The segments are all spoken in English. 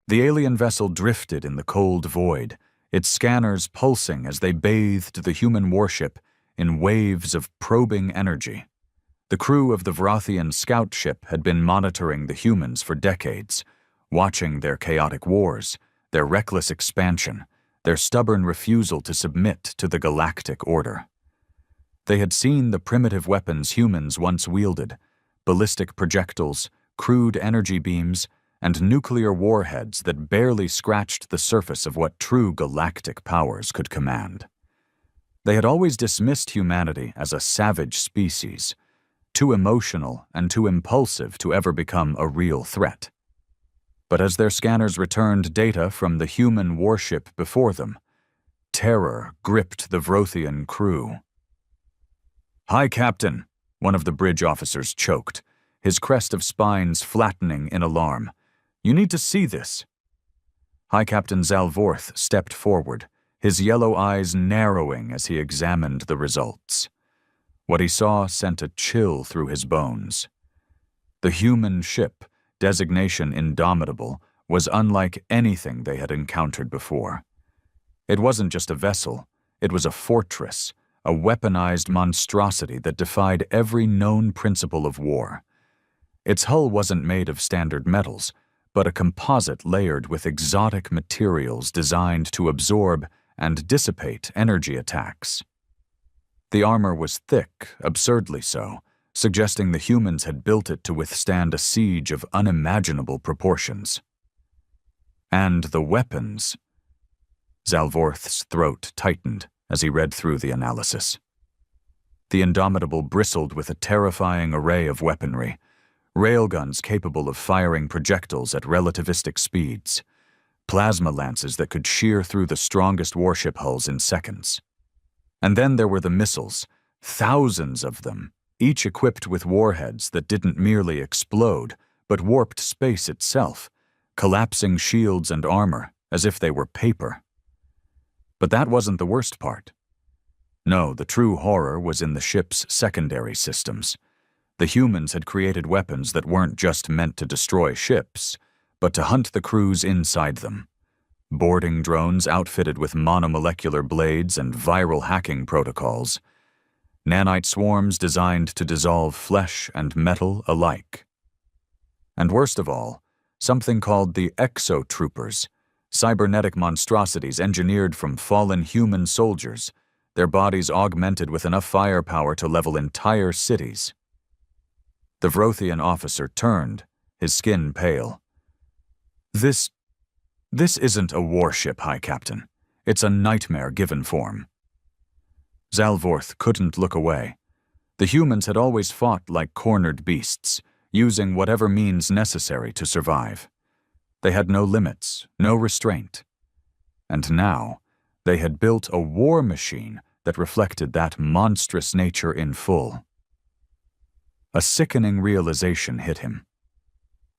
The alien vessel drifted in the cold void, its scanners pulsing as they bathed the human warship in waves of probing energy. The crew of the Vrothian scout ship had been monitoring the humans for decades, watching their chaotic wars, their reckless expansion, their stubborn refusal to submit to the galactic order. They had seen the primitive weapons humans once wielded: ballistic projectiles, crude energy beams, and nuclear warheads that barely scratched the surface of what true galactic powers could command. They had always dismissed humanity as a savage species, too emotional and too impulsive to ever become a real threat. But as their scanners returned data from the human warship before them, terror gripped the Vrothian crew. "Hi, Captain," one of the bridge officers choked, his crest of spines flattening in alarm. "You need to see this." High Captain Zalvorth stepped forward, his yellow eyes narrowing as he examined the results. What he saw sent a chill through his bones. The human ship, designation Indomitable, was unlike anything they had encountered before. It wasn't just a vessel, it was a fortress, a weaponized monstrosity that defied every known principle of war. Its hull wasn't made of standard metals, but a composite layered with exotic materials designed to absorb and dissipate energy attacks. The armor was thick, absurdly so, suggesting the humans had built it to withstand a siege of unimaginable proportions. And the weapons. Zalvorth's throat tightened as he read through the analysis. The Indomitable bristled with a terrifying array of weaponry: railguns capable of firing projectiles at relativistic speeds, plasma lances that could shear through the strongest warship hulls in seconds. And then there were the missiles, thousands of them, each equipped with warheads that didn't merely explode, but warped space itself, collapsing shields and armor as if they were paper. But that wasn't the worst part. No, the true horror was in the ship's secondary systems. The humans had created weapons that weren't just meant to destroy ships, but to hunt the crews inside them. Boarding drones outfitted with monomolecular blades and viral hacking protocols. Nanite swarms designed to dissolve flesh and metal alike. And worst of all, something called the exotroopers, cybernetic monstrosities engineered from fallen human soldiers, their bodies augmented with enough firepower to level entire cities. The Vrothian officer turned, his skin pale. This isn't a warship, High Captain. It's a nightmare given form." Zalvorth couldn't look away. The humans had always fought like cornered beasts, using whatever means necessary to survive. They had no limits, no restraint. And now, they had built a war machine that reflected that monstrous nature in full. A sickening realization hit him.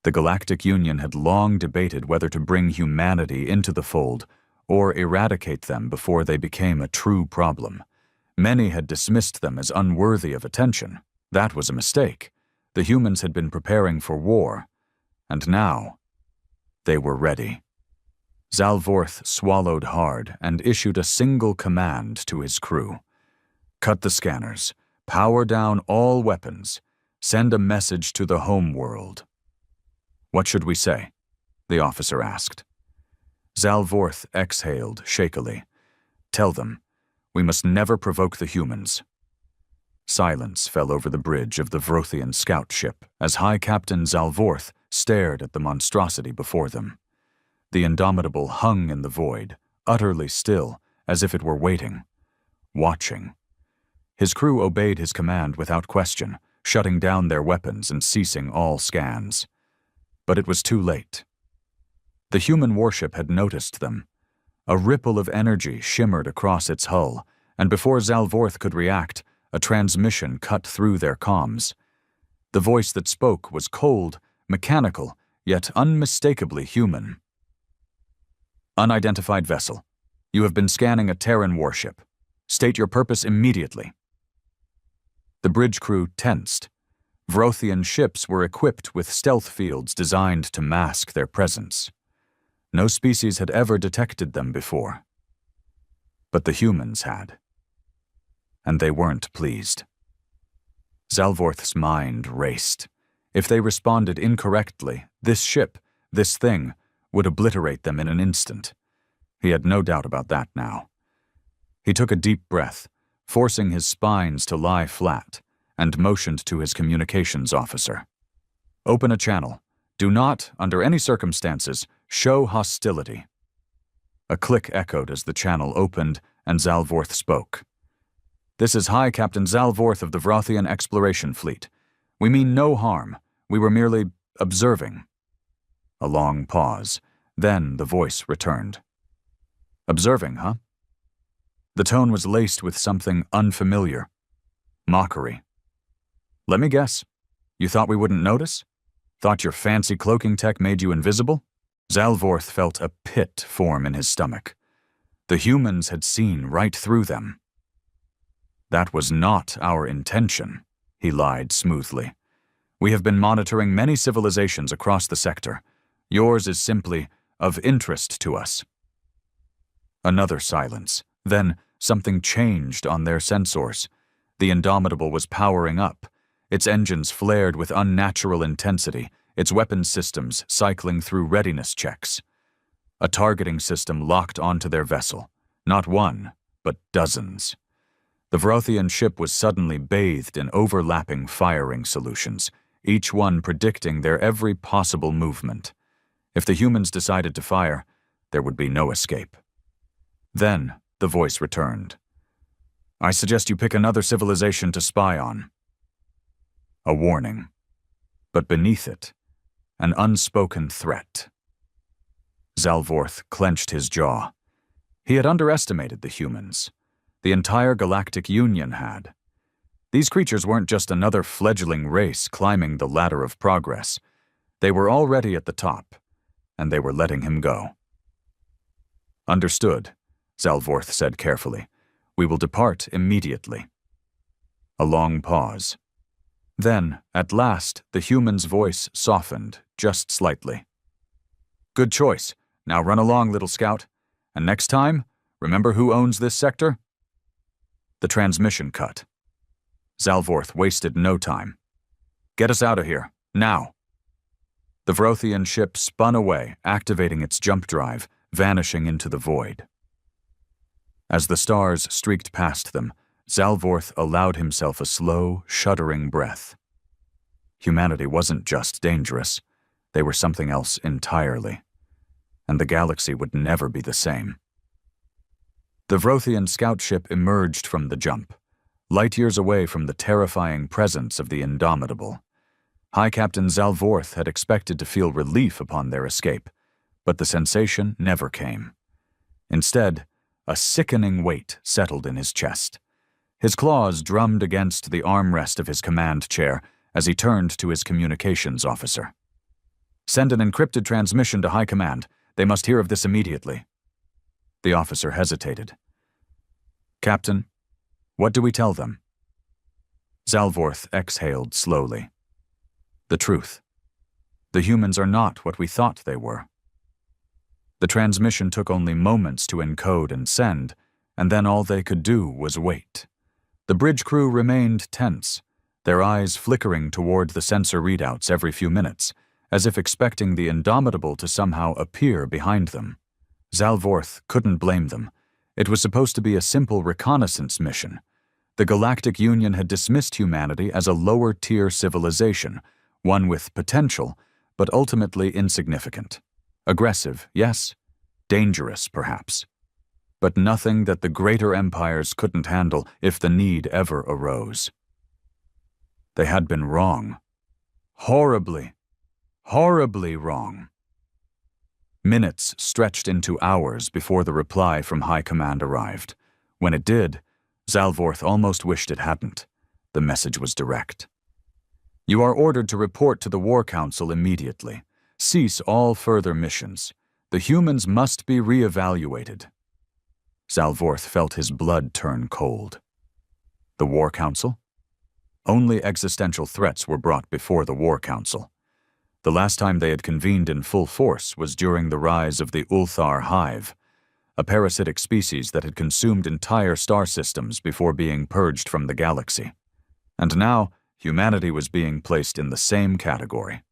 The Galactic Union had long debated whether to bring humanity into the fold or eradicate them before they became a true problem. Many had dismissed them as unworthy of attention. That was a mistake. The humans had been preparing for war, and now they were ready. Zalvorth swallowed hard and issued a single command to his crew. "Cut the scanners, power down all weapons, send a message to the home world." "What should we say?" the officer asked. Zalvorth exhaled shakily. "Tell them, we must never provoke the humans." Silence fell over the bridge of the Vrothian scout ship as High Captain Zalvorth stared at the monstrosity before them. The Indomitable hung in the void, utterly still, as if it were waiting, watching. His crew obeyed his command without question, shutting down their weapons and ceasing all scans. But it was too late. The human warship had noticed them. A ripple of energy shimmered across its hull, and before Zalvorth could react, a transmission cut through their comms. The voice that spoke was cold, mechanical, yet unmistakably human. "Unidentified vessel. You have been scanning a Terran warship. State your purpose immediately." The bridge crew tensed. Vrothian ships were equipped with stealth fields designed to mask their presence. No species had ever detected them before. But the humans had. And they weren't pleased. Zalvorth's mind raced. If they responded incorrectly, this ship, this thing, would obliterate them in an instant. He had no doubt about that now. He took a deep breath, forcing his spines to lie flat, and motioned to his communications officer. "Open a channel. Do not, under any circumstances, show hostility." A click echoed as the channel opened, and Zalvorth spoke. "This is High Captain Zalvorth of the Vrothian Exploration Fleet. We mean no harm. We were merely observing." A long pause. Then the voice returned. "Observing, huh?" The tone was laced with something unfamiliar. Mockery. "Let me guess. You thought we wouldn't notice? Thought your fancy cloaking tech made you invisible?" Zalvorth felt a pit form in his stomach. The humans had seen right through them. "That was not our intention," he lied smoothly. "We have been monitoring many civilizations across the sector. Yours is simply of interest to us." Another silence. Then something changed on their sensors. The Indomitable was powering up. Its engines flared with unnatural intensity, its weapons systems cycling through readiness checks. A targeting system locked onto their vessel. Not one, but dozens. The Vrothian ship was suddenly bathed in overlapping firing solutions, each one predicting their every possible movement. If the humans decided to fire, there would be no escape. Then the voice returned. "I suggest you pick another civilization to spy on." A warning. But beneath it, an unspoken threat. Zalvorth clenched his jaw. He had underestimated the humans. The entire Galactic Union had. These creatures weren't just another fledgling race climbing the ladder of progress. They were already at the top, and they were letting him go. "Understood," Zalvorth said carefully. "We will depart immediately." A long pause. Then, at last, the human's voice softened, just slightly. "Good choice. Now run along, little scout. And next time, remember who owns this sector?" The transmission cut. Zalvorth wasted no time. "Get us out of here, now." The Vrothian ship spun away, activating its jump drive, vanishing into the void. As the stars streaked past them, Zalvorth allowed himself a slow, shuddering breath. Humanity wasn't just dangerous. They were something else entirely. And the galaxy would never be the same. The Vrothian scout ship emerged from the jump, light years away from the terrifying presence of the Indomitable. High Captain Zalvorth had expected to feel relief upon their escape, but the sensation never came. Instead, a sickening weight settled in his chest. His claws drummed against the armrest of his command chair as he turned to his communications officer. "Send an encrypted transmission to High Command. They must hear of this immediately." The officer hesitated. "Captain, what do we tell them?" Zalvorth exhaled slowly. "The truth. The humans are not what we thought they were." The transmission took only moments to encode and send, and then all they could do was wait. The bridge crew remained tense, their eyes flickering toward the sensor readouts every few minutes, as if expecting the Indomitable to somehow appear behind them. Zalvorth couldn't blame them. It was supposed to be a simple reconnaissance mission. The Galactic Union had dismissed humanity as a lower-tier civilization, one with potential, but ultimately insignificant. Aggressive, yes. Dangerous, perhaps. But nothing that the greater empires couldn't handle if the need ever arose. They had been wrong. Horribly, horribly wrong. Minutes stretched into hours before the reply from High Command arrived. When it did, Zalvorth almost wished it hadn't. The message was direct. "You are ordered to report to the War Council immediately. Cease all further missions. The humans must be re-evaluated." Zalvorth felt his blood turn cold. The War Council? Only existential threats were brought before the War Council. The last time they had convened in full force was during the rise of the Ulthar hive, a parasitic species that had consumed entire star systems before being purged from the galaxy. And now, humanity was being placed in the same category.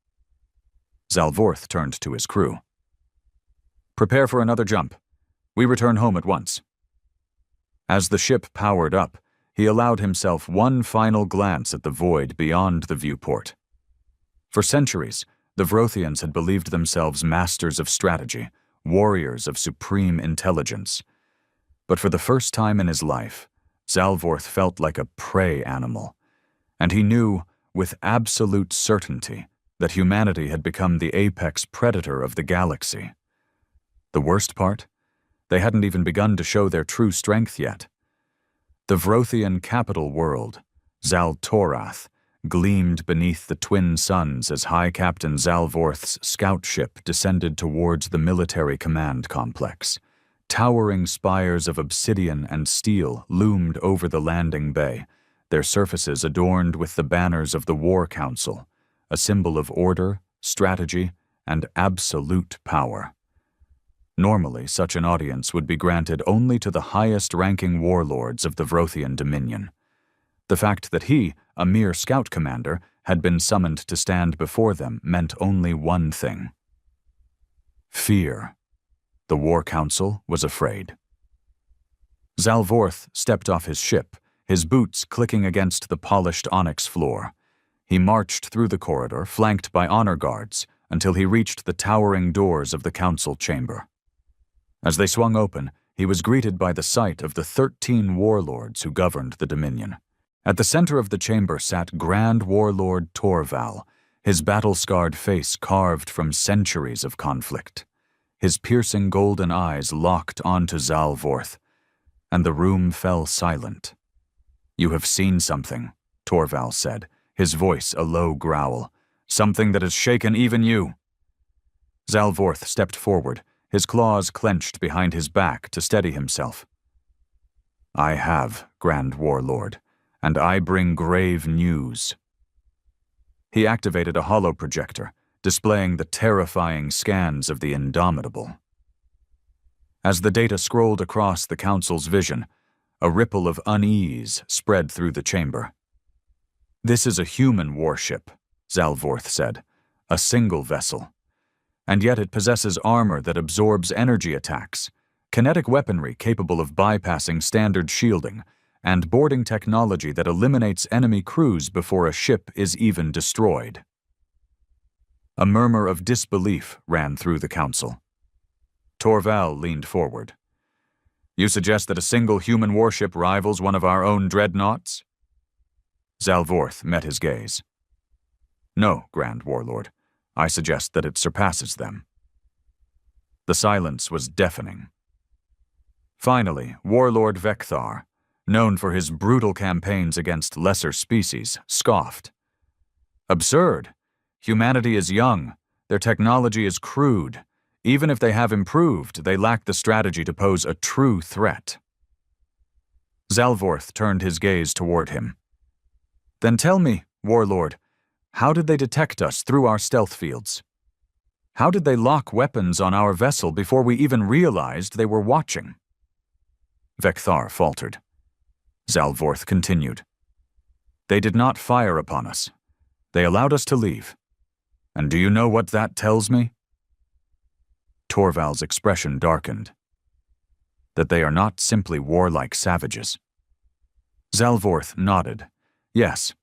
Zalvorth turned to his crew. "Prepare for another jump. We return home at once." As the ship powered up, he allowed himself one final glance at the void beyond the viewport. For centuries, the Vrothians had believed themselves masters of strategy, warriors of supreme intelligence. But for the first time in his life, Zalvorth felt like a prey animal, and he knew, with absolute certainty, that humanity had become the apex predator of the galaxy. The worst part? They hadn't even begun to show their true strength yet. The Vrothian capital world, Zaltorath, gleamed beneath the twin suns as High Captain Zalvorth's scout ship descended towards the military command complex. Towering spires of obsidian and steel loomed over the landing bay, their surfaces adorned with the banners of the War Council, a symbol of order, strategy, and absolute power. Normally, such an audience would be granted only to the highest-ranking warlords of the Vrothian Dominion. The fact that he, a mere scout commander, had been summoned to stand before them meant only one thing: fear. The War Council was afraid. Zalvorth stepped off his ship, his boots clicking against the polished onyx floor. He marched through the corridor, flanked by honor guards, until he reached the towering doors of the council chamber. As they swung open, he was greeted by the sight of the 13 warlords who governed the Dominion. At the center of the chamber sat Grand Warlord Torval, his battle-scarred face carved from centuries of conflict. His piercing golden eyes locked onto Zalvorth, and the room fell silent. "You have seen something," Torval said, his voice a low growl. "Something that has shaken even you." Zalvorth stepped forward, his claws clenched behind his back to steady himself. "I have, Grand Warlord, and I bring grave news." He activated a holoprojector, displaying the terrifying scans of the Indomitable. As the data scrolled across the Council's vision, a ripple of unease spread through the chamber. "This is a human warship," Zalvorth said, "a single vessel. And yet it possesses armor that absorbs energy attacks, kinetic weaponry capable of bypassing standard shielding, and boarding technology that eliminates enemy crews before a ship is even destroyed." A murmur of disbelief ran through the council. Torval leaned forward. "You suggest that a single human warship rivals one of our own dreadnoughts?" Zalvorth met his gaze. "No, Grand Warlord. I suggest that it surpasses them." The silence was deafening. Finally, Warlord Vekthar, known for his brutal campaigns against lesser species, scoffed. "Absurd. Humanity is young. Their technology is crude. Even if they have improved, they lack the strategy to pose a true threat." Zalvorth turned his gaze toward him. "Then tell me, Warlord, how did they detect us through our stealth fields? How did they lock weapons on our vessel before we even realized they were watching?" Vekthar faltered. Zalvorth continued. "They did not fire upon us. They allowed us to leave. And do you know what that tells me?" Torval's expression darkened. "That they are not simply warlike savages." Zalvorth nodded. "Yes.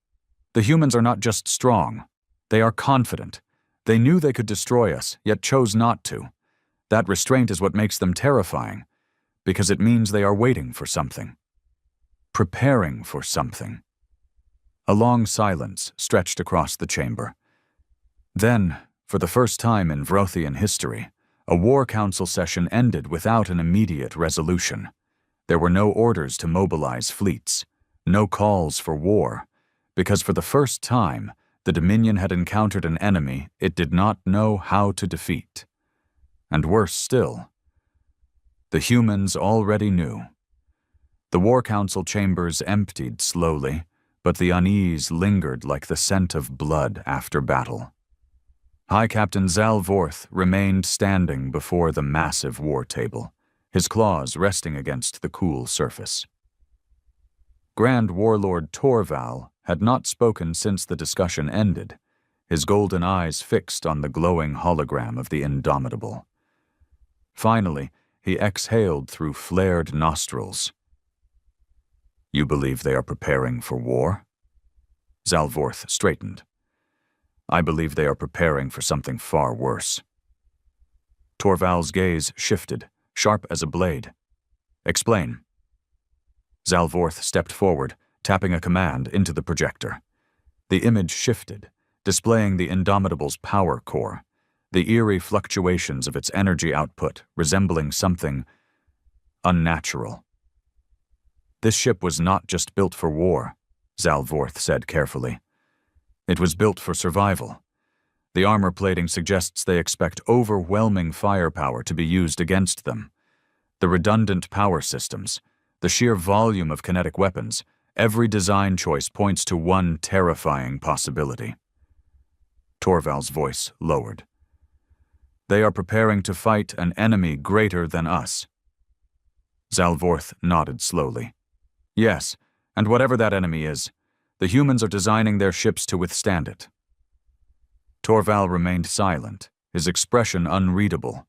The humans are not just strong. They are confident. They knew they could destroy us, yet chose not to. That restraint is what makes them terrifying, because it means they are waiting for something. Preparing for something." A long silence stretched across the chamber. Then, for the first time in Vrothian history, a War Council session ended without an immediate resolution. There were no orders to mobilize fleets, no calls for war, because for the first time, the Dominion had encountered an enemy it did not know how to defeat. And worse still, the humans already knew. The War Council chambers emptied slowly, but the unease lingered like the scent of blood after battle. High Captain Zalvorth remained standing before the massive war table, his claws resting against the cool surface. Grand Warlord Torval had not spoken since the discussion ended, his golden eyes fixed on the glowing hologram of the Indomitable. Finally, he exhaled through flared nostrils. "You believe they are preparing for war?" Zalvorth straightened. "I believe they are preparing for something far worse." Torval's gaze shifted, sharp as a blade. "Explain." Zalvorth stepped forward, tapping a command into the projector. The image shifted, displaying the Indomitable's power core, the eerie fluctuations of its energy output resembling something unnatural. "This ship was not just built for war," Zalvorth said carefully. "It was built for survival. The armor plating suggests they expect overwhelming firepower to be used against them. The redundant power systems, the sheer volume of kinetic weapons, every design choice points to one terrifying possibility." Torval's voice lowered. "They are preparing to fight an enemy greater than us." Zalvorth nodded slowly. "Yes, and whatever that enemy is, the humans are designing their ships to withstand it." Torval remained silent, his expression unreadable.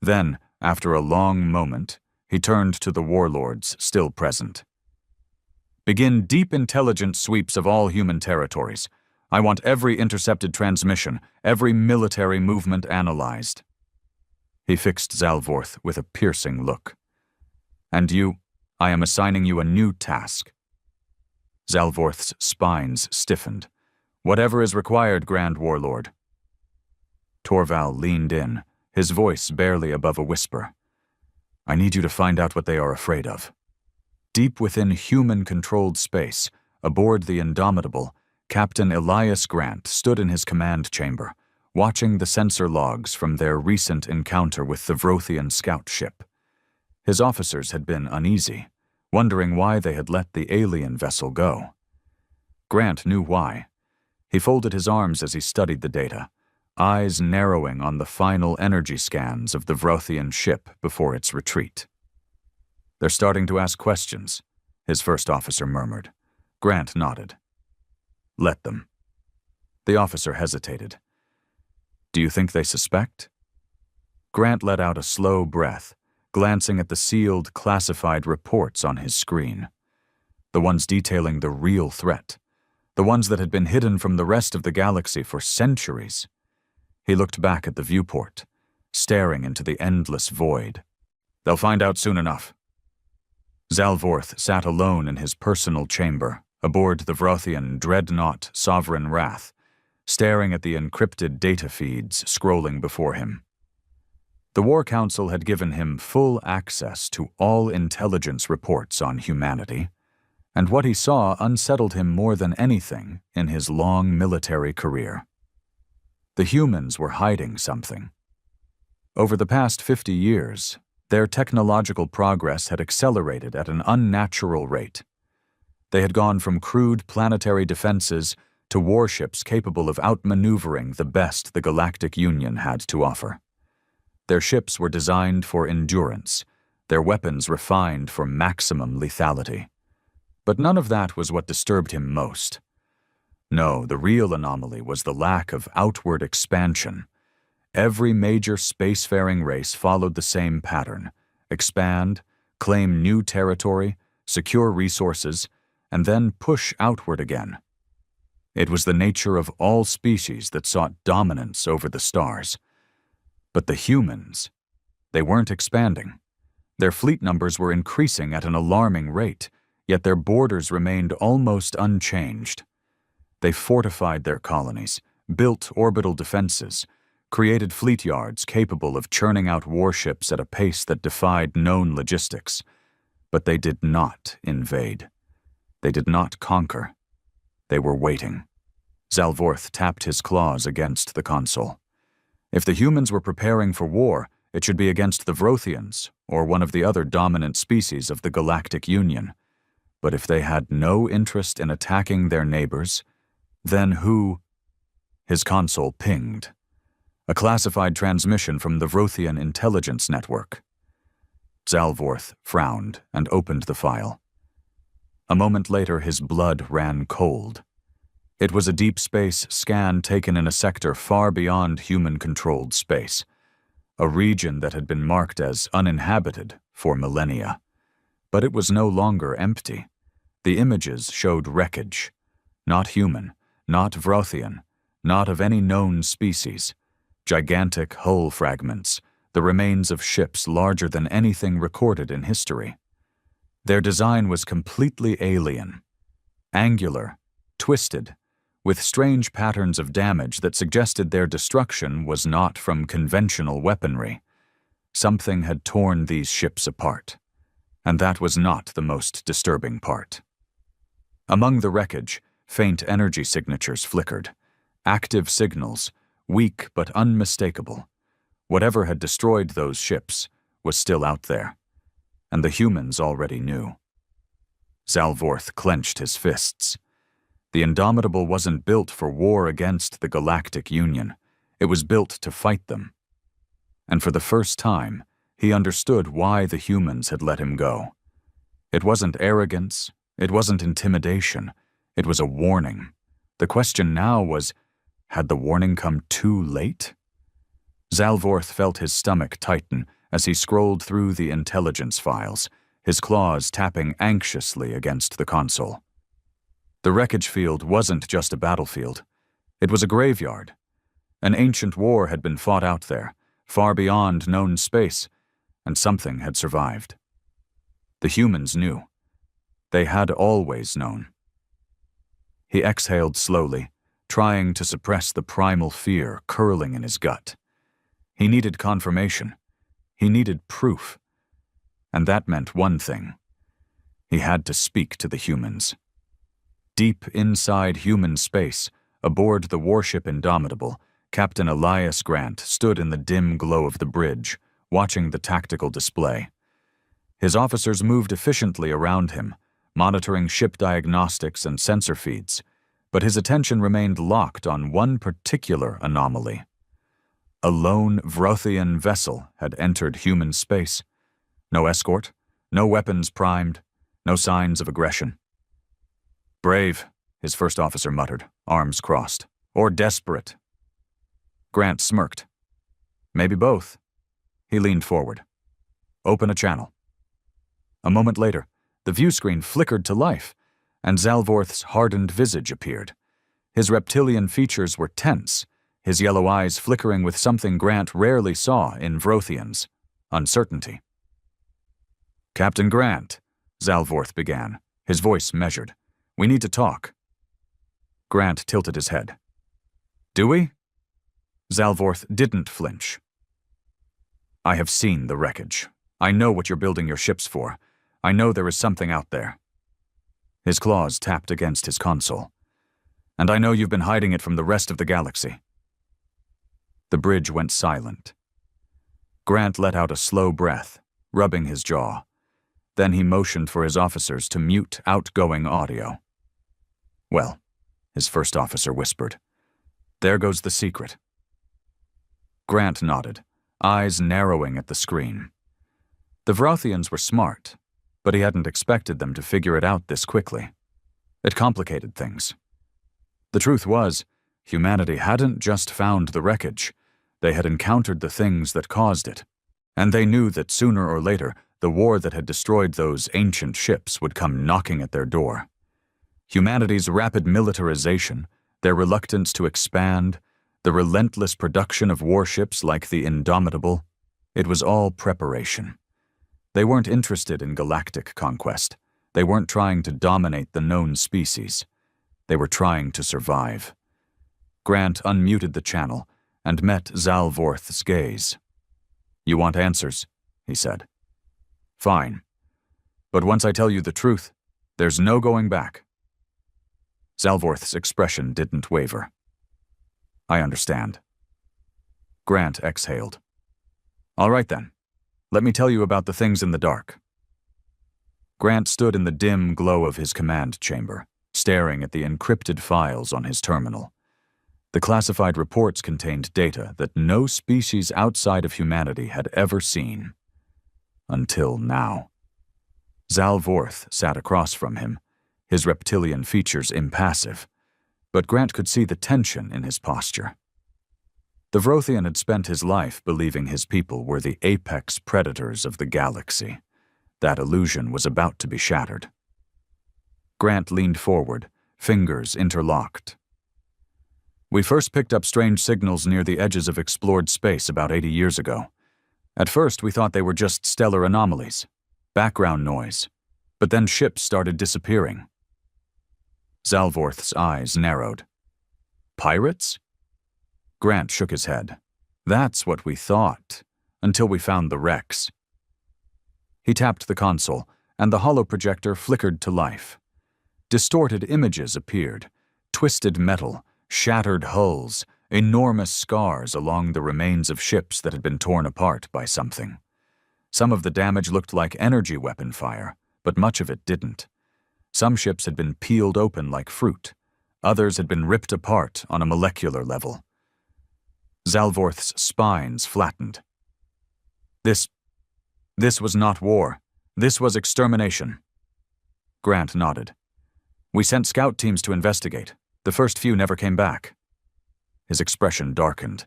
Then, after a long moment, he turned to the warlords still present. "Begin deep intelligence sweeps of all human territories. I want every intercepted transmission, every military movement analyzed." He fixed Zalvorth with a piercing look. "And you, I am assigning you a new task." Zalvorth's spines stiffened. "Whatever is required, Grand Warlord." Torval leaned in, his voice barely above a whisper. "I need you to find out what they are afraid of." Deep within human-controlled space, aboard the Indomitable, Captain Elias Grant stood in his command chamber, watching the sensor logs from their recent encounter with the Vrothian scout ship. His officers had been uneasy, wondering why they had let the alien vessel go. Grant knew why. He folded his arms as he studied the data, eyes narrowing on the final energy scans of the Vrothian ship before its retreat. "They're starting to ask questions," his first officer murmured. Grant nodded. "Let them." The officer hesitated. "Do you think they suspect?" Grant let out a slow breath, glancing at the sealed, classified reports on his screen. The ones detailing the real threat, the ones that had been hidden from the rest of the galaxy for centuries. He looked back at the viewport, staring into the endless void. "They'll find out soon enough." Zalvorth sat alone in his personal chamber, aboard the Vrothian dreadnought Sovereign Wrath, staring at the encrypted data feeds scrolling before him. The War Council had given him full access to all intelligence reports on humanity, and what he saw unsettled him more than anything in his long military career. The humans were hiding something. Over the past 50 years, their technological progress had accelerated at an unnatural rate. They had gone from crude planetary defenses to warships capable of outmaneuvering the best the Galactic Union had to offer. Their ships were designed for endurance, their weapons refined for maximum lethality. But none of that was what disturbed him most. No, the real anomaly was the lack of outward expansion. Every major spacefaring race followed the same pattern: expand, claim new territory, secure resources, and then push outward again. It was the nature of all species that sought dominance over the stars. But the humans, they weren't expanding. Their fleet numbers were increasing at an alarming rate, yet their borders remained almost unchanged. They fortified their colonies, built orbital defenses, created fleet yards capable of churning out warships at a pace that defied known logistics. But they did not invade. They did not conquer. They were waiting. Zalvorth tapped his claws against the console. If the humans were preparing for war, it should be against the Vrothians, or one of the other dominant species of the Galactic Union. But if they had no interest in attacking their neighbors, then who? His console pinged. A classified transmission from the Vrothian intelligence network. Zalvorth frowned and opened the file. A moment later, his blood ran cold. It was a deep space scan taken in a sector far beyond human-controlled space, a region that had been marked as uninhabited for millennia. But it was no longer empty. The images showed wreckage. Not human, not Vrothian, not of any known species. Gigantic hull fragments, the remains of ships larger than anything recorded in history. Their design was completely alien. Angular, twisted, with strange patterns of damage that suggested their destruction was not from conventional weaponry. Something had torn these ships apart. And that was not the most disturbing part. Among the wreckage, faint energy signatures flickered. Active signals, weak but unmistakable. Whatever had destroyed those ships was still out there. And the humans already knew. Zalvorth clenched his fists. The Indomitable wasn't built for war against the Galactic Union. It was built to fight them. And for the first time, he understood why the humans had let him go. It wasn't arrogance, it wasn't intimidation, it was a warning. The question now was, had the warning come too late? Zalvorth felt his stomach tighten as he scrolled through the intelligence files, his claws tapping anxiously against the console. The wreckage field wasn't just a battlefield. It was a graveyard. An ancient war had been fought out there, far beyond known space, and something had survived. The humans knew. They had always known. He exhaled slowly, trying to suppress the primal fear curling in his gut. He needed confirmation. He needed proof. And that meant one thing. He had to speak to the humans. Deep inside human space, aboard the warship Indomitable, Captain Elias Grant stood in the dim glow of the bridge, watching the tactical display. His officers moved efficiently around him, monitoring ship diagnostics and sensor feeds, but his attention remained locked on one particular anomaly. A lone Vrothian vessel had entered human space. No escort, no weapons primed, no signs of aggression. "Brave," his first officer muttered, arms crossed. "Or desperate." Grant smirked. "Maybe both." He leaned forward. "Open a channel." A moment later, the view screen flickered to life, and Zalvorth's hardened visage appeared. His reptilian features were tense, his yellow eyes flickering with something Grant rarely saw in Vrothians: uncertainty. "Captain Grant," Zalvorth began, his voice measured. "We need to talk." Grant tilted his head. "Do we?" Zalvorth didn't flinch. "I have seen the wreckage. I know what you're building your ships for. I know there is something out there." His claws tapped against his console. "And I know you've been hiding it from the rest of the galaxy." The bridge went silent. Grant let out a slow breath, rubbing his jaw. Then he motioned for his officers to mute outgoing audio. "Well," his first officer whispered, "there goes the secret." Grant nodded, eyes narrowing at the screen. The Vrothians were smart, but he hadn't expected them to figure it out this quickly. It complicated things. The truth was, humanity hadn't just found the wreckage. They had encountered the things that caused it. And they knew that sooner or later, the war that had destroyed those ancient ships would come knocking at their door. Humanity's rapid militarization, their reluctance to expand, the relentless production of warships like the Indomitable, it was all preparation. They weren't interested in galactic conquest. They weren't trying to dominate the known species. They were trying to survive. Grant unmuted the channel and met Zalvorth's gaze. "You want answers," he said. "Fine. But once I tell you the truth, there's no going back." Zalvorth's expression didn't waver. "I understand." Grant exhaled. "All right then. Let me tell you about the things in the dark." Grant stood in the dim glow of his command chamber, staring at the encrypted files on his terminal. The classified reports contained data that no species outside of humanity had ever seen. Until now. Zalvorth sat across from him, his reptilian features impassive, but Grant could see the tension in his posture. The Vrothian had spent his life believing his people were the apex predators of the galaxy. That illusion was about to be shattered. Grant leaned forward, fingers interlocked. We first picked up strange signals near the edges of explored space about 80 years ago. At first, we thought they were just stellar anomalies, background noise, but then ships started disappearing. Zalvorth's eyes narrowed. Pirates? Grant shook his head. That's what we thought, until we found the wrecks. He tapped the console, and the holoprojector flickered to life. Distorted images appeared, twisted metal, shattered hulls, enormous scars along the remains of ships that had been torn apart by something. Some of the damage looked like energy weapon fire, but much of it didn't. Some ships had been peeled open like fruit. Others had been ripped apart on a molecular level. Zalvorth's spines flattened. This was not war. This was extermination. Grant nodded. We sent scout teams to investigate. The first few never came back. His expression darkened.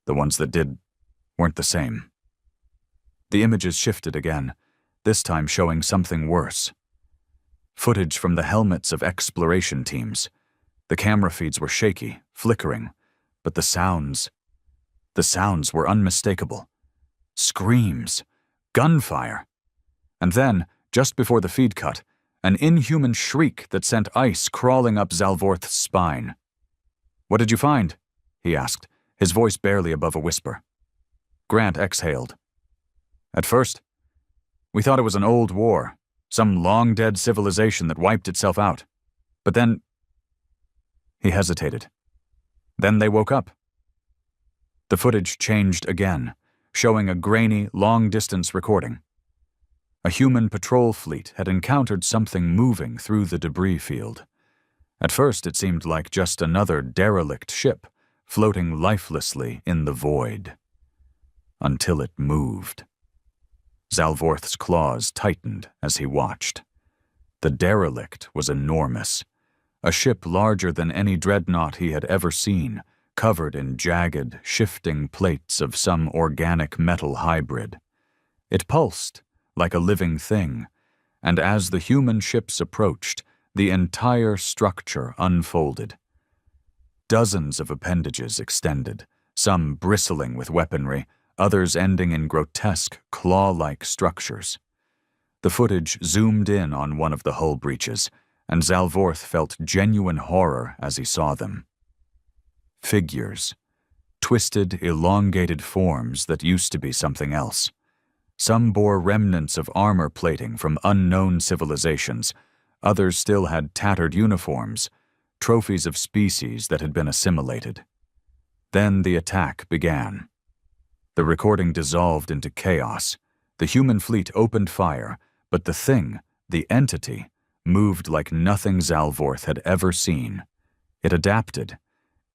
The ones that did weren't the same. The images shifted again, this time showing something worse. Footage from the helmets of exploration teams. The camera feeds were shaky, flickering, but the sounds were unmistakable. Screams, gunfire. And then, just before the feed cut, an inhuman shriek that sent ice crawling up Zalvorth's spine. What did you find? He asked, his voice barely above a whisper. Grant exhaled. At first, we thought it was an old war, some long-dead civilization that wiped itself out. But then... He hesitated. Then they woke up. The footage changed again, showing a grainy, long-distance recording. A human patrol fleet had encountered something moving through the debris field. At first, it seemed like just another derelict ship, floating lifelessly in the void. Until it moved. Zalvorth's claws tightened as he watched. The derelict was enormous. A ship larger than any dreadnought he had ever seen, covered in jagged, shifting plates of some organic metal hybrid. It pulsed, like a living thing, and as the human ships approached, the entire structure unfolded. Dozens of appendages extended, some bristling with weaponry, others ending in grotesque, claw-like structures. The footage zoomed in on one of the hull breaches, and Zalvorth felt genuine horror as he saw them. Figures. Twisted, elongated forms that used to be something else. Some bore remnants of armor plating from unknown civilizations. Others still had tattered uniforms, trophies of species that had been assimilated. Then the attack began. The recording dissolved into chaos. The human fleet opened fire, but the thing, the entity, moved like nothing Zalvorth had ever seen. It adapted.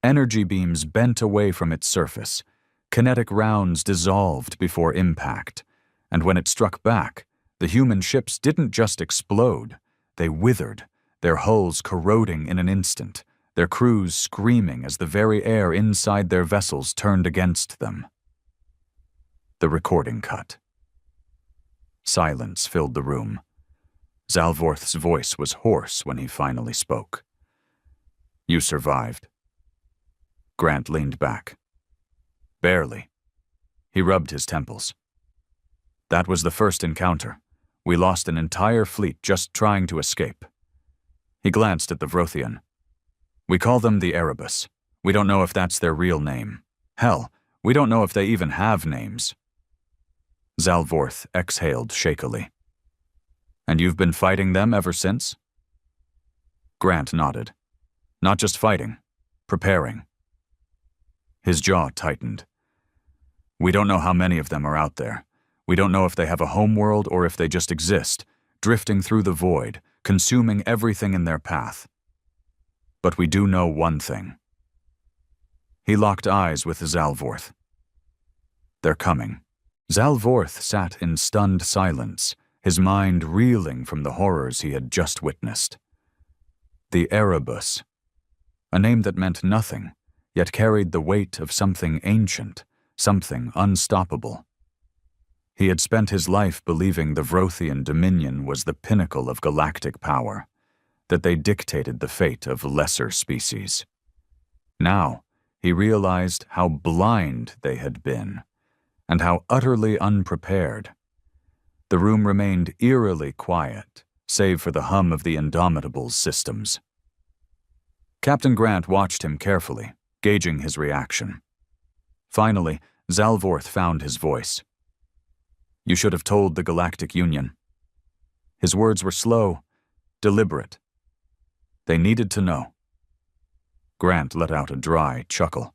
Energy beams bent away from its surface. Kinetic rounds dissolved before impact. And when it struck back, the human ships didn't just explode. They withered, their hulls corroding in an instant, their crews screaming as the very air inside their vessels turned against them. The recording cut. Silence filled the room. Zalvorth's voice was hoarse when he finally spoke. You survived. Grant leaned back. Barely. He rubbed his temples. That was the first encounter. We lost an entire fleet just trying to escape. He glanced at the Vrothian. We call them the Erebus. We don't know if that's their real name. Hell, we don't know if they even have names. Zalvorth exhaled shakily. And you've been fighting them ever since? Grant nodded. Not just fighting, preparing. His jaw tightened. We don't know how many of them are out there. We don't know if they have a homeworld or if they just exist, drifting through the void, consuming everything in their path. But we do know one thing. He locked eyes with Zalvorth. They're coming. Zalvorth sat in stunned silence, his mind reeling from the horrors he had just witnessed. The Erebus, a name that meant nothing, yet carried the weight of something ancient, something unstoppable. He had spent his life believing the Vrothian dominion was the pinnacle of galactic power, that they dictated the fate of lesser species. Now, he realized how blind they had been, and how utterly unprepared. The room remained eerily quiet, save for the hum of the Indomitable's systems. Captain Grant watched him carefully, gauging his reaction. Finally, Zalvorth found his voice. "You should have told the Galactic Union." His words were slow, deliberate. They needed to know. Grant let out a dry chuckle.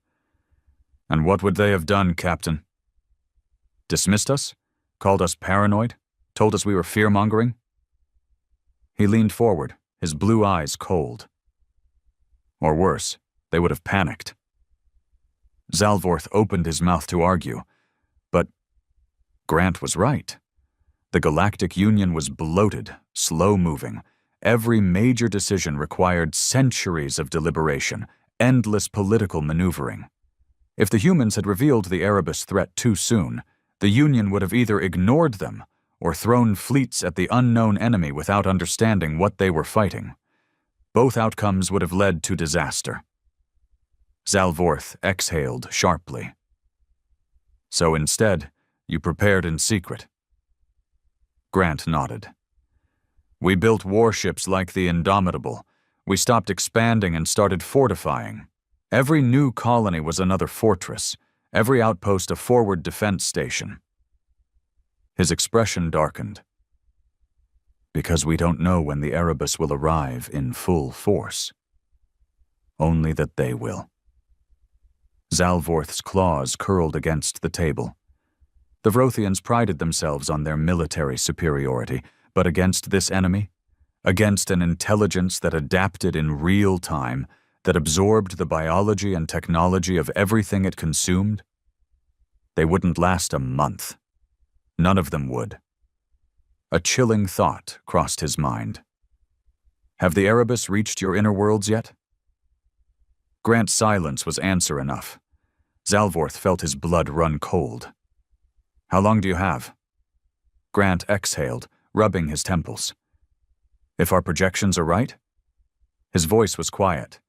"And what would they have done, Captain? Dismissed us? Called us paranoid? Told us we were fear-mongering?" He leaned forward, his blue eyes cold. Or worse, they would have panicked. Zalvorth opened his mouth to argue, but Grant was right. The Galactic Union was bloated, slow-moving. Every major decision required centuries of deliberation, endless political maneuvering. If the humans had revealed the Erebus threat too soon, the Union would have either ignored them or thrown fleets at the unknown enemy without understanding what they were fighting. Both outcomes would have led to disaster. Zalvorth exhaled sharply. "So instead, you prepared in secret." Grant nodded. "We built warships like the Indomitable. We stopped expanding and started fortifying. Every new colony was another fortress, every outpost a forward defense station." His expression darkened. "Because we don't know when the Erebus will arrive in full force. Only that they will." Zalvorth's claws curled against the table. The Vrothians prided themselves on their military superiority, but against this enemy, against an intelligence that adapted in real time, that absorbed the biology and technology of everything it consumed, they wouldn't last a month. None of them would. A chilling thought crossed his mind. "Have the Erebus reached your inner worlds yet?" Grant's silence was answer enough. Zalvorth felt his blood run cold. "How long do you have?" Grant exhaled, rubbing his temples. "If our projections are right?" His voice was quiet.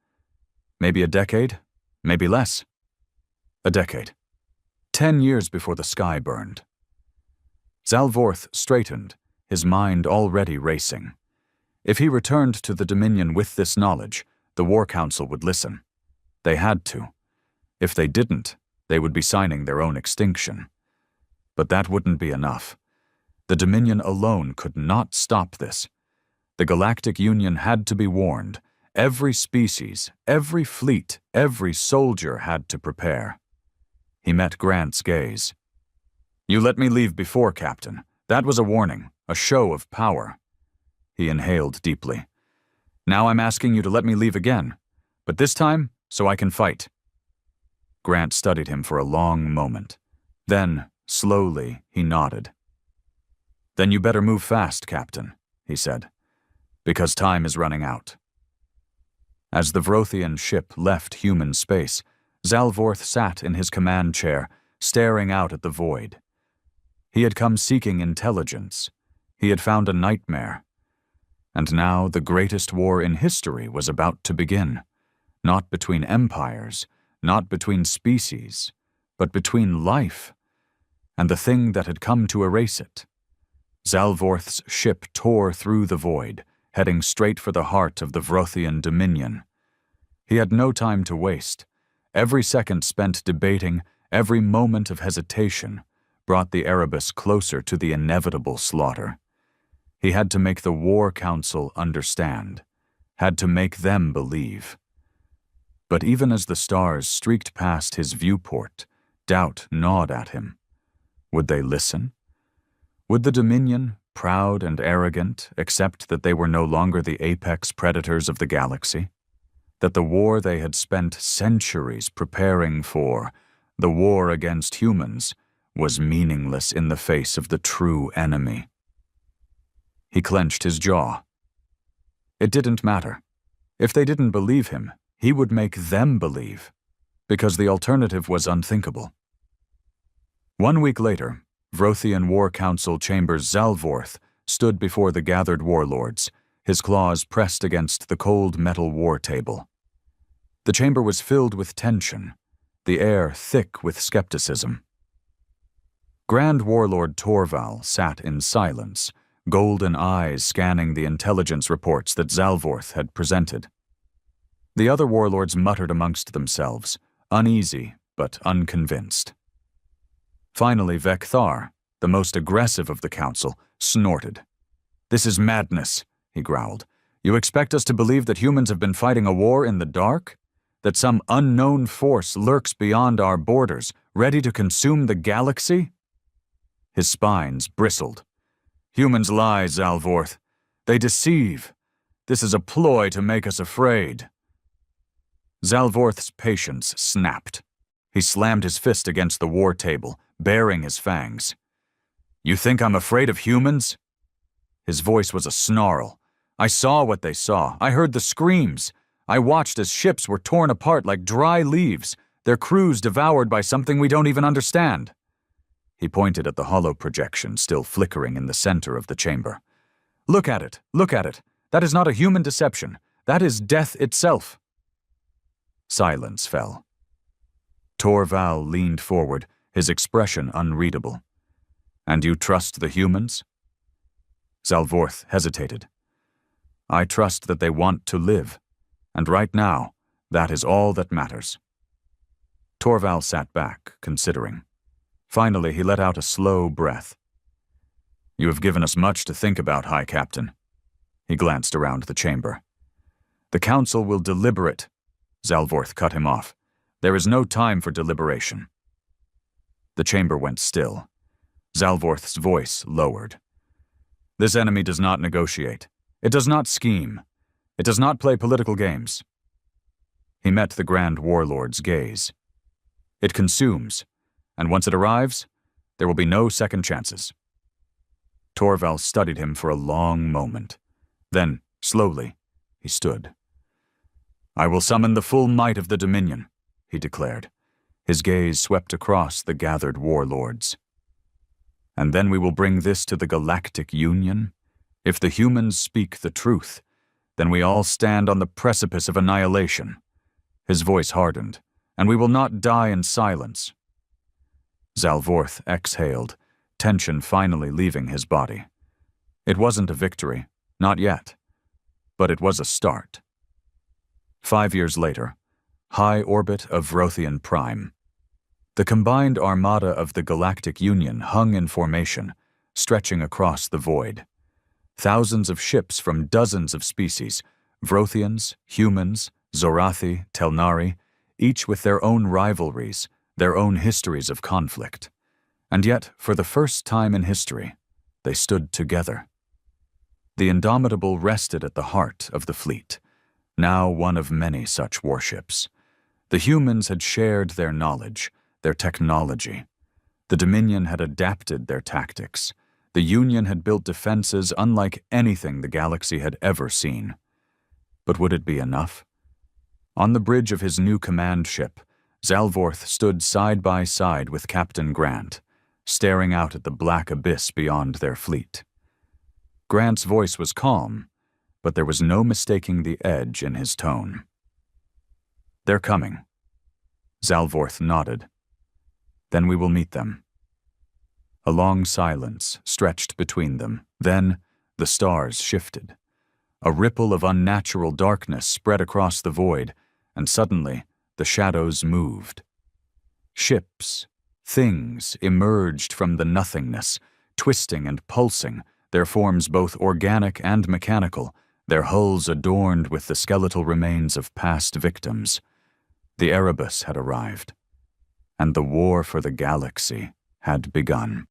"Maybe a decade, maybe less." "A decade. 10 years before the sky burned." Zalvorth straightened, his mind already racing. If he returned to the Dominion with this knowledge, the War Council would listen. They had to. If they didn't, they would be signing their own extinction. But that wouldn't be enough. The Dominion alone could not stop this. The Galactic Union had to be warned. Every species, every fleet, every soldier had to prepare. He met Grant's gaze. "You let me leave before, Captain. That was a warning, a show of power." He inhaled deeply. "Now I'm asking you to let me leave again, but this time so I can fight." Grant studied him for a long moment. Then, slowly, he nodded. "Then you better move fast, Captain," he said, "because time is running out." As the Vrothian ship left human space, Zalvorth sat in his command chair, staring out at the void. He had come seeking intelligence. He had found a nightmare. And now the greatest war in history was about to begin, not between empires, not between species, but between life, and the thing that had come to erase it. Zalvorth's ship tore through the void, heading straight for the heart of the Vrothian Dominion. He had no time to waste. Every second spent debating, every moment of hesitation, brought the Erebus closer to the inevitable slaughter. He had to make the War Council understand, had to make them believe. But even as the stars streaked past his viewport, doubt gnawed at him. Would they listen? Would the Dominion, proud and arrogant, accept that they were no longer the apex predators of the galaxy? that the war they had spent centuries preparing for, the war against humans, was meaningless in the face of the true enemy. He clenched his jaw. It didn't matter. If they didn't believe him, he would make them believe, because the alternative was unthinkable. 1 week later, Vrothian War Council Chamber's Zalvorth stood before the gathered warlords, his claws pressed against the cold metal war table. The chamber was filled with tension, the air thick with skepticism. Grand Warlord Torval sat in silence, golden eyes scanning the intelligence reports that Zalvorth had presented. The other warlords muttered amongst themselves, uneasy but unconvinced. Finally, Vekthar, the most aggressive of the council, snorted. "This is madness," he growled. "You expect us to believe that humans have been fighting a war in the dark? That some unknown force lurks beyond our borders, ready to consume the galaxy?" His spines bristled. "Humans lie, Zalvorth. They deceive. This is a ploy to make us afraid." Zalvorth's patience snapped. He slammed his fist against the war table, baring his fangs. "You think I'm afraid of humans?" His voice was a snarl. "I saw what they saw. I heard the screams. I watched as ships were torn apart like dry leaves, their crews devoured by something we don't even understand." He pointed at the hollow projection still flickering in the center of the chamber. "Look at it! Look at it! That is not a human deception. That is death itself." Silence fell. Torval leaned forward, his expression unreadable. "And you trust the humans?" Zalvorth hesitated. "I trust that they want to live, and right now, that is all that matters." Torval sat back, considering. Finally, he let out a slow breath. "You have given us much to think about, High Captain." He glanced around the chamber. "The Council will deliberate." Zalvorth cut him off. "There is no time for deliberation." The chamber went still. Zalvorth's voice lowered. "This enemy does not negotiate. It does not scheme. It does not play political games." He met the Grand Warlord's gaze. "It consumes, and once it arrives, there will be no second chances." Torval studied him for a long moment. Then, slowly, he stood. "I will summon the full might of the Dominion," he declared. His gaze swept across the gathered warlords. "And then we will bring this to the Galactic Union. If the humans speak the truth, then we all stand on the precipice of annihilation." His voice hardened. "And we will not die in silence." Zalvorth exhaled, tension finally leaving his body. It wasn't a victory, not yet, but it was a start. 5 years later, high orbit of Vrothian Prime. The combined armada of the Galactic Union hung in formation, stretching across the void. Thousands of ships from dozens of species, Vrothians, humans, Zorathi, Telnari, each with their own rivalries, their own histories of conflict. And yet, for the first time in history, they stood together. The Indomitable rested at the heart of the fleet, now one of many such warships. The humans had shared their knowledge, their technology. The Dominion had adapted their tactics. The Union had built defenses unlike anything the galaxy had ever seen. But would it be enough? On the bridge of his new command ship, Zalvorth stood side by side with Captain Grant, staring out at the black abyss beyond their fleet. Grant's voice was calm, but there was no mistaking the edge in his tone. "They're coming." Zalvorth nodded. "Then we will meet them." A long silence stretched between them. Then the stars shifted. A ripple of unnatural darkness spread across the void, and suddenly the shadows moved. Ships, things emerged from the nothingness, twisting and pulsing, their forms both organic and mechanical, their hulls adorned with the skeletal remains of past victims. The Erebus had arrived, and the war for the galaxy had begun.